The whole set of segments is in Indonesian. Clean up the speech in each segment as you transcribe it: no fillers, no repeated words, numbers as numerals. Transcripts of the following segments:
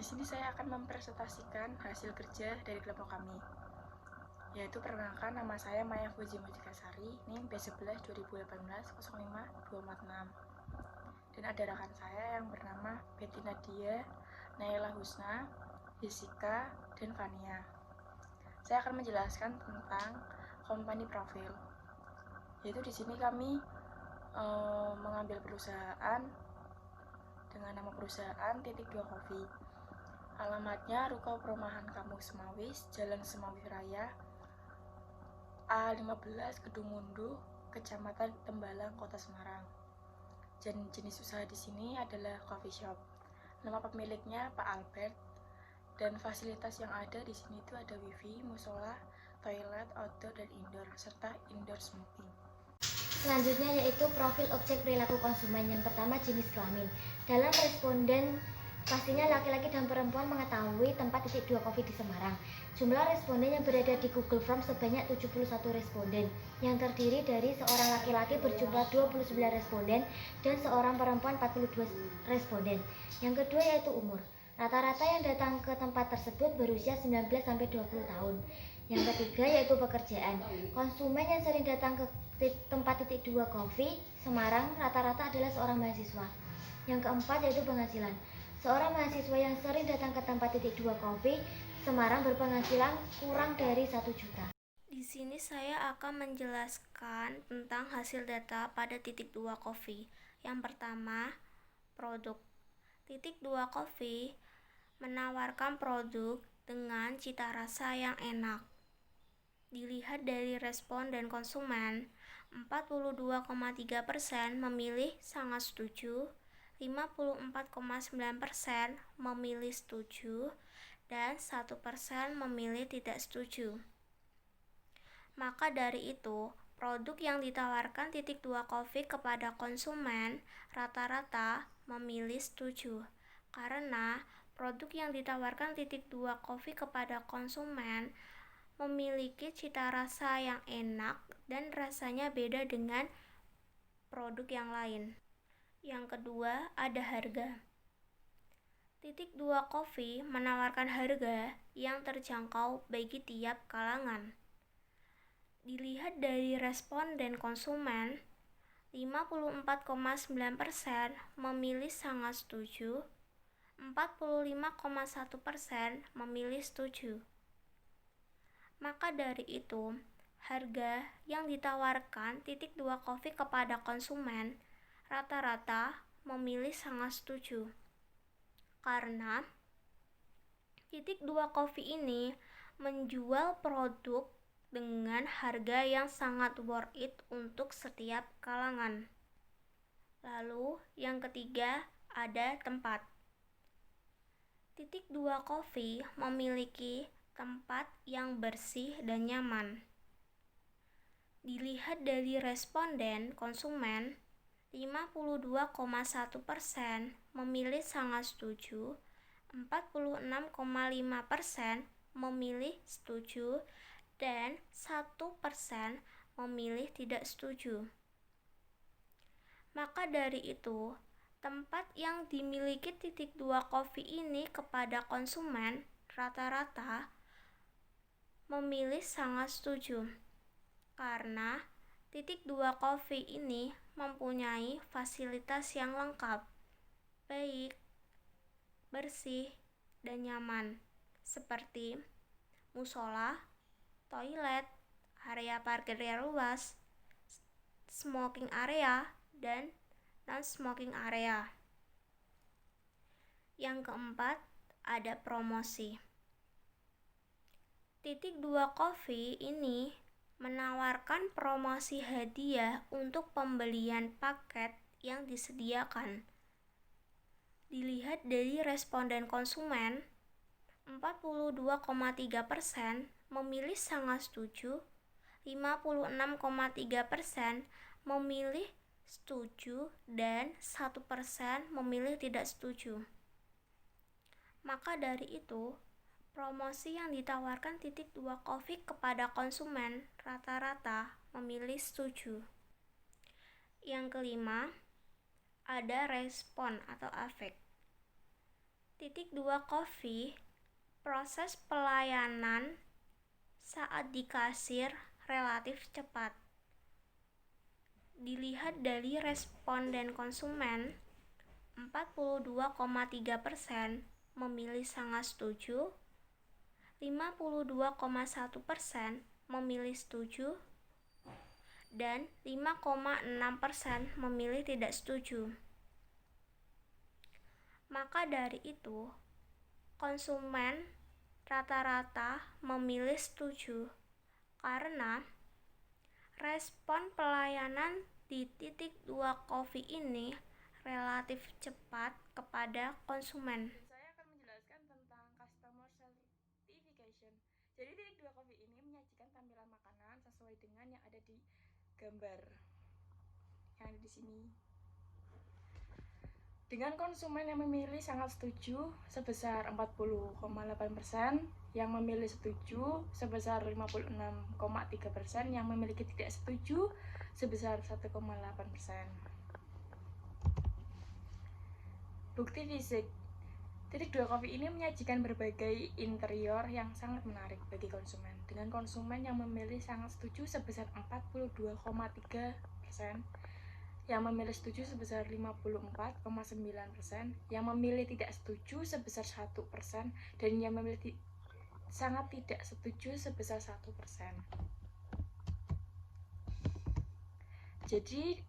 Di sini saya akan mempresentasikan hasil kerja dari kelompok kami. Yaitu perkenalkan, nama saya Maya Fuji Mujikasari, NIM B11 2018 05 246. Dan ada rekan saya yang bernama Betty Nadia, Naila Husna, Jessica, dan Fania. Saya akan menjelaskan tentang company profile. Yaitu di sini kami mengambil perusahaan dengan nama perusahaan Titik 2 Coffee. Alamatnya Ruko Perumahan Kampung Semawis, Jalan Semawis Raya, A15 Gedung Mundu, Kecamatan Tembalang, Kota Semarang. Dan jenis usaha di sini adalah coffee shop. Nama pemiliknya Pak Albert. Dan fasilitas yang ada di sini itu ada wifi, musola, toilet, outdoor dan indoor, serta indoor smoking. Selanjutnya yaitu profil objek perilaku konsumen. Yang pertama, jenis kelamin. Dalam responden, pastinya laki-laki dan perempuan mengetahui tempat Titik 2 Coffee di Semarang. Jumlah responden yang berada di Google Form sebanyak 71 responden, yang terdiri dari seorang laki-laki berjumlah 29 responden dan seorang perempuan 42 responden. Yang kedua yaitu umur. Rata-rata yang datang ke tempat tersebut berusia 19-20 tahun. Yang ketiga yaitu pekerjaan. Konsumen yang sering datang ke tempat Titik 2 Coffee Semarang rata-rata adalah seorang mahasiswa. Yang keempat yaitu penghasilan. Seorang mahasiswa yang sering datang ke tempat Titik 2 Coffee Semarang berpenghasilan kurang dari 1 juta. Di sini saya akan menjelaskan tentang hasil data pada Titik 2 Coffee. Yang pertama, produk. Titik 2 Coffee menawarkan produk dengan cita rasa yang enak. Dilihat dari respon dan konsumen, 42,3% memilih sangat setuju, 54,9% memilih setuju, dan 1% memilih tidak setuju. Maka dari itu, produk yang ditawarkan Titik 2 Coffee kepada konsumen rata-rata memilih setuju. Karena produk yang ditawarkan Titik 2 Coffee kepada konsumen memiliki cita rasa yang enak dan rasanya beda dengan produk yang lain. Yang kedua, ada harga. Titik 2 Coffee menawarkan harga yang terjangkau bagi tiap kalangan. Dilihat dari respon dan konsumen, 54,9% memilih sangat setuju, 45,1% memilih setuju. Maka dari itu, harga yang ditawarkan Titik 2 Coffee kepada konsumen rata-rata memilih sangat setuju. Karena Titik 2 Coffee ini menjual produk dengan harga yang sangat worth it untuk setiap kalangan. Lalu yang ketiga ada tempat. Titik 2 Coffee memiliki tempat yang bersih dan nyaman. Dilihat dari responden konsumen, 52,1% memilih sangat setuju, 46,5% memilih setuju, dan 1% memilih tidak setuju. Maka dari itu, tempat yang dimiliki Titik 2 Coffee ini kepada konsumen rata-rata memilih sangat setuju. Karena Titik 2 Coffee ini mempunyai fasilitas yang lengkap, baik, bersih, dan nyaman, seperti musola, toilet, area parkir yang luas, smoking area, dan non-smoking area. Yang keempat, ada promosi. Titik 2 Coffee ini menawarkan promosi hadiah untuk pembelian paket yang disediakan. Dilihat dari responden konsumen, 42,3% memilih sangat setuju, 56,3% memilih setuju, dan 1% memilih tidak setuju. Maka dari itu, promosi yang ditawarkan Titik 2 Coffee kepada konsumen rata-rata memilih setuju. Yang kelima, ada respon atau afek. Titik 2 Coffee, proses pelayanan saat di kasir relatif cepat. Dilihat dari responden konsumen, 42,3% memilih sangat setuju, 52,1% memilih setuju, dan 5,6% memilih tidak setuju. Maka dari itu, konsumen rata-rata memilih setuju karena respon pelayanan di titik 2 Coffee ini relatif cepat kepada konsumen. Saya akan menjelaskan tentang customer certification. Jadi titik 2 Coffee ini menyajikan tampilan makanan sesuai dengan yang ada di gambar yang ada di sini. Dengan konsumen yang memilih sangat setuju sebesar 40,8%, yang memilih setuju sebesar 56,3%, yang memiliki tidak setuju sebesar 1,8%. Bukti fisik. Titik 2 Coffee ini menyajikan berbagai interior yang sangat menarik bagi konsumen. Dengan konsumen yang memilih sangat setuju sebesar 42,3%, yang memilih setuju sebesar 54,9%, yang memilih tidak setuju sebesar 1%, dan yang memilih sangat tidak setuju sebesar 1%. Jadi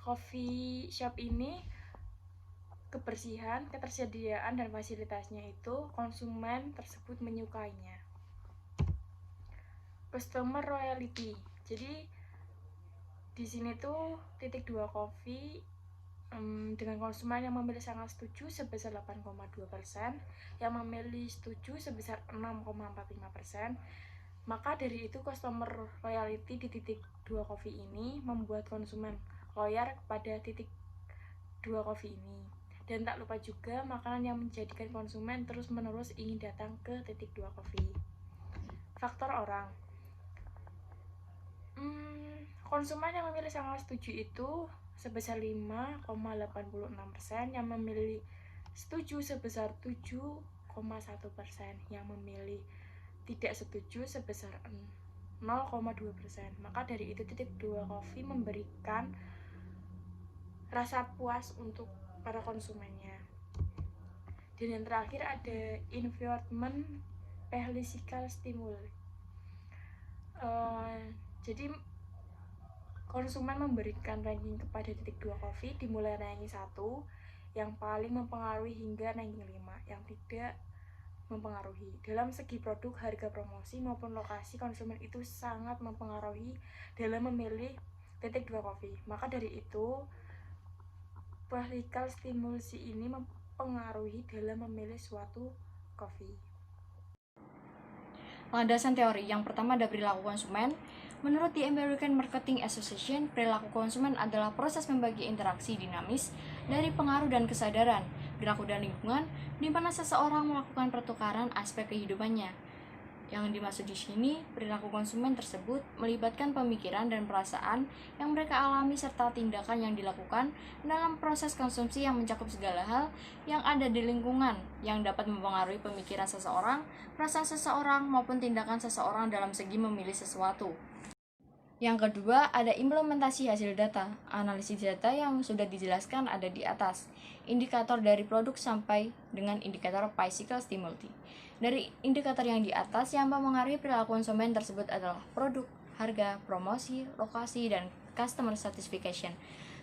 coffee shop ini kebersihan, ketersediaan, dan fasilitasnya itu konsumen tersebut menyukainya. Customer loyalty. Jadi di sini tuh titik 2 Coffee dengan konsumen yang memilih sangat setuju sebesar 8,2%, yang memilih setuju sebesar 6,45%. Maka dari itu customer loyalty di titik 2 Coffee ini membuat konsumen loyal kepada titik 2 Coffee ini. Dan tak lupa juga makanan yang menjadikan konsumen terus-menerus ingin datang ke titik 2 Coffee. Faktor orang. Konsumen yang memilih sangat setuju itu sebesar 5,86%, yang memilih setuju sebesar 7,1%, yang memilih tidak setuju sebesar 0,2%. Maka dari itu titik 2 Coffee memberikan rasa puas untuk para konsumennya. Dan yang terakhir ada environment physical stimuli. Jadi konsumen memberikan ranking kepada titik 2 Coffee dimulai ranking 1 yang paling mempengaruhi hingga ranking 5 yang tidak mempengaruhi. Dalam segi produk, harga, promosi maupun lokasi, konsumen itu sangat mempengaruhi dalam memilih titik 2 Coffee. Maka dari itu physical stimulasi ini mempengaruhi dalam memilih suatu coffee. Landasan teori yang pertama ada perilaku konsumen. Menurut The American Marketing Association, perilaku konsumen adalah proses membagi interaksi dinamis dari pengaruh dan kesadaran, perilaku dan lingkungan, di mana seseorang melakukan pertukaran aspek kehidupannya. Yang dimaksud di sini, perilaku konsumen tersebut melibatkan pemikiran dan perasaan yang mereka alami serta tindakan yang dilakukan dalam proses konsumsi yang mencakup segala hal yang ada di lingkungan yang dapat mempengaruhi pemikiran seseorang, perasaan seseorang, maupun tindakan seseorang dalam segi memilih sesuatu. Yang kedua, ada implementasi hasil data. Analisis data yang sudah dijelaskan ada di atas. Indikator dari produk sampai dengan indikator physical stimuli. Dari indikator yang di atas, yang mempengaruhi perilaku konsumen tersebut adalah produk, harga, promosi, lokasi, dan customer satisfaction.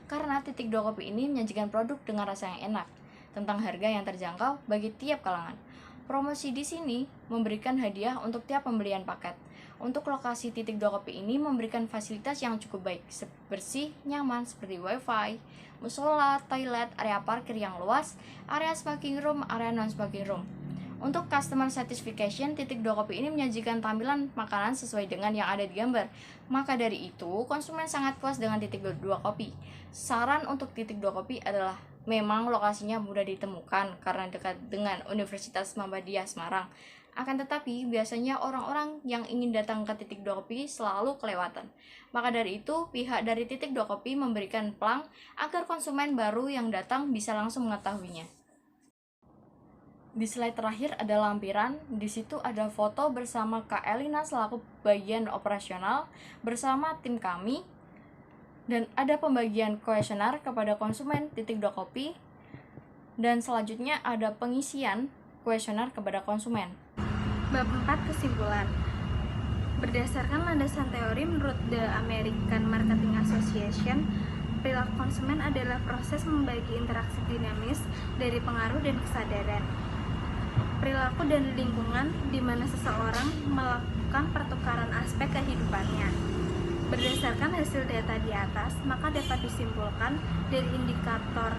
Karena titik 2 Coffee ini menyajikan produk dengan rasa yang enak, tentang harga yang terjangkau bagi tiap kalangan. Promosi di sini memberikan hadiah untuk tiap pembelian paket. Untuk lokasi titik 2 Coffee ini memberikan fasilitas yang cukup baik, bersih, nyaman seperti wifi, musola, toilet, area parkir yang luas, area smoking room, area non-smoking room. Untuk customer satisfaction, titik 2 Coffee ini menyajikan tampilan makanan sesuai dengan yang ada di gambar. Maka dari itu, konsumen sangat puas dengan titik 2 Coffee. Saran untuk titik 2 Coffee adalah memang lokasinya mudah ditemukan karena dekat dengan Universitas Muhammadiyah Semarang. Akan tetapi, biasanya orang-orang yang ingin datang ke titik 2 Coffee selalu kelewatan. Maka dari itu, pihak dari titik 2 Coffee memberikan pelang agar konsumen baru yang datang bisa langsung mengetahuinya. Di slide terakhir ada lampiran, di situ ada foto bersama Kak Elina selaku bagian operasional bersama tim kami, dan ada pembagian kuesioner kepada konsumen titik 2 kopi, dan selanjutnya ada pengisian kuesioner kepada konsumen. Bab 4 kesimpulan. Berdasarkan landasan teori menurut The American Marketing Association, perilaku konsumen adalah proses membagi interaksi dinamis dari pengaruh dan kesadaran, perilaku dan lingkungan di mana seseorang melakukan pertukaran aspek kehidupannya. Berdasarkan hasil data di atas, maka dapat disimpulkan dari indikator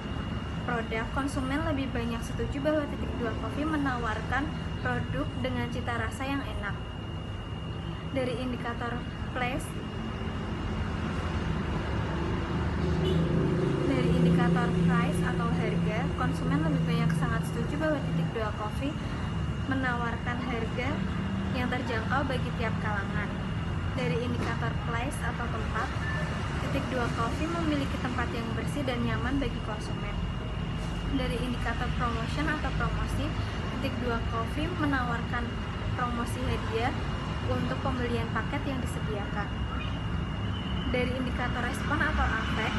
produk, konsumen lebih banyak setuju bahwa titik 2 Coffee menawarkan produk dengan cita rasa yang enak. Dari indikator price, atau harga, konsumen lebih banyak sangat setuju bahwa titik 2 Coffee menawarkan harga yang terjangkau bagi tiap kalangan. Dari indikator place atau tempat, titik 2 Coffee memiliki tempat yang bersih dan nyaman bagi konsumen. Dari indikator promotion atau promosi, titik 2 Coffee menawarkan promosi hadiah untuk pembelian paket yang disediakan. Dari indikator respon atau afek,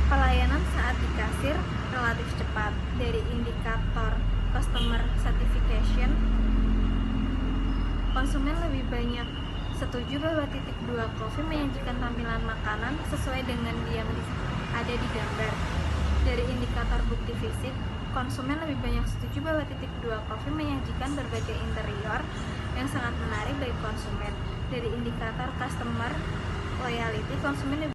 pelayanan saat di kasir relatif cepat. Dari indikator customer satisfaction, konsumen lebih banyak setuju bahwa titik 2 Coffee menyajikan tampilan makanan sesuai dengan yang ada di gambar. Dari indikator bukti fisik, konsumen lebih banyak setuju bahwa titik 2 Coffee menyajikan berbagai interior yang sangat menarik bagi konsumen. Dari indikator customer loyalty, konsumen